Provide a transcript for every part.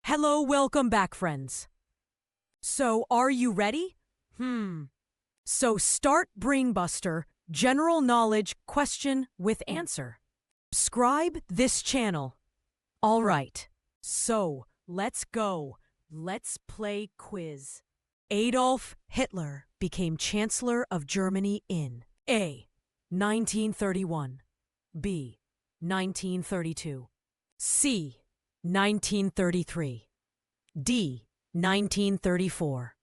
Hello, welcome back, friends. So, are you ready? So start Brainbuster, general knowledge question with answer. Subscribe this channel. All right. So, let's go. Let's play quiz. Adolf Hitler became Chancellor of Germany in A. 1931, B. 1932, C. 1933, D. 1934.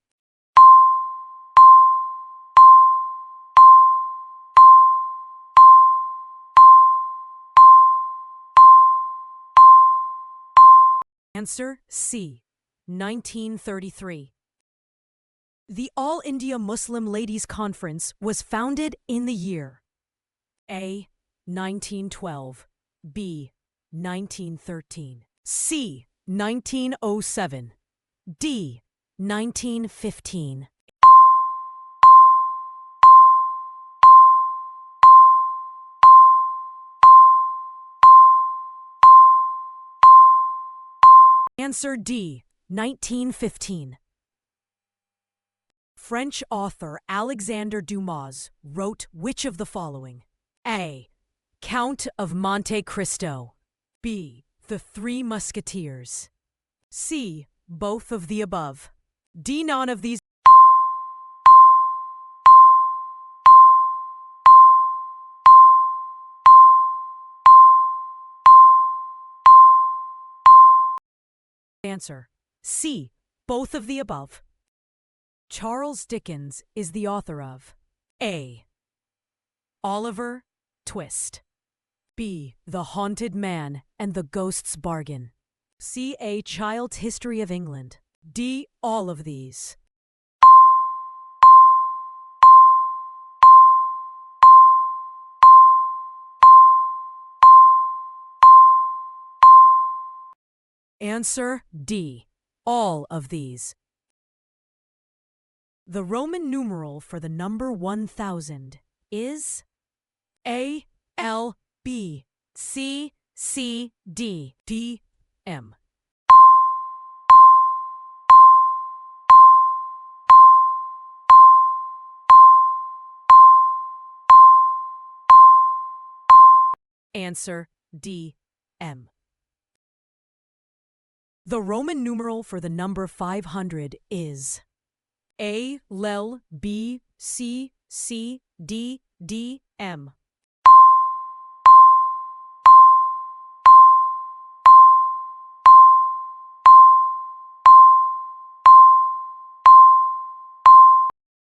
Answer C. 1933. The All India Muslim Ladies Conference was founded in the year A. 1912, B. 1913, C. 1907, D. 1915. Answer D. 1915. French author Alexandre Dumas wrote which of the following? A. Count of Monte Cristo, B. The Three Musketeers, C. Both of the above, D. None of these. Answer C. Both of the above. Charles Dickens is the author of A. Oliver Twist, B. The Haunted Man and the Ghost's Bargain, C. A Child's History of England, D. All of these. Answer D. All of these. The Roman numeral for the number 1000 is A, L, B, C, C, D, D, M. Answer D, M. The Roman numeral for the number 500 is A, L, B, C, C, D, D, M.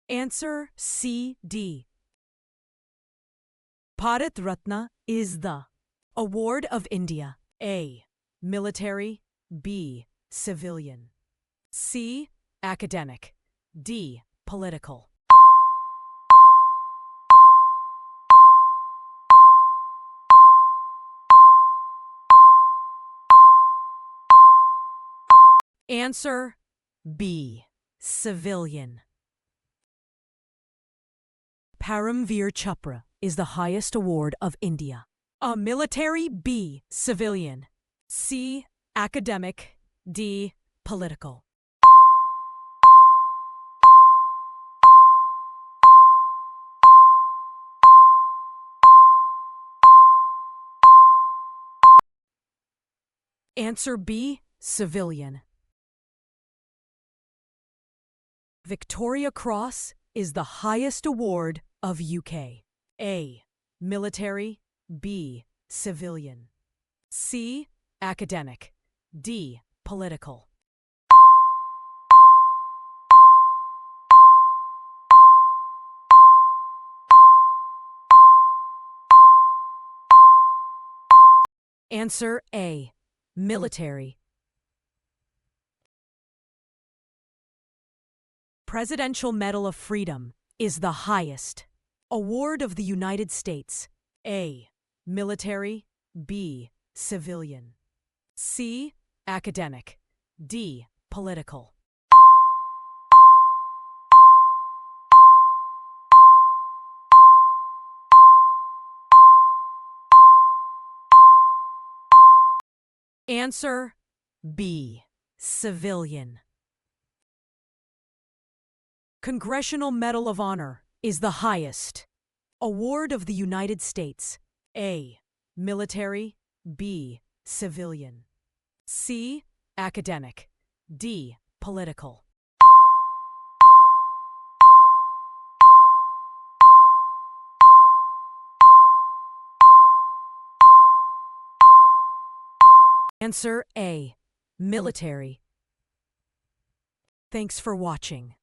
Answer C, D. Bharat Ratna is the award of India. A. Military, B. Civilian, C. Academic, D. Political. Answer B. Civilian. Paramveer Chakra is the highest award of India. A. Military, B. Civilian, C. Academic, D. Political. Answer B. Civilian. Victoria Cross is the highest award of UK. A. Military, B. Civilian, C. Academic, D. Political. Answer A. Military. Presidential Medal of Freedom is the highest award of the United States. A. Military, B. Civilian, C. Academic, D. Political. Answer B. Civilian. Congressional Medal of Honor is the highest award of the United States. A. Military. B. Civilian. C. Academic. D. Political. Answer A. Military. Thanks for watching.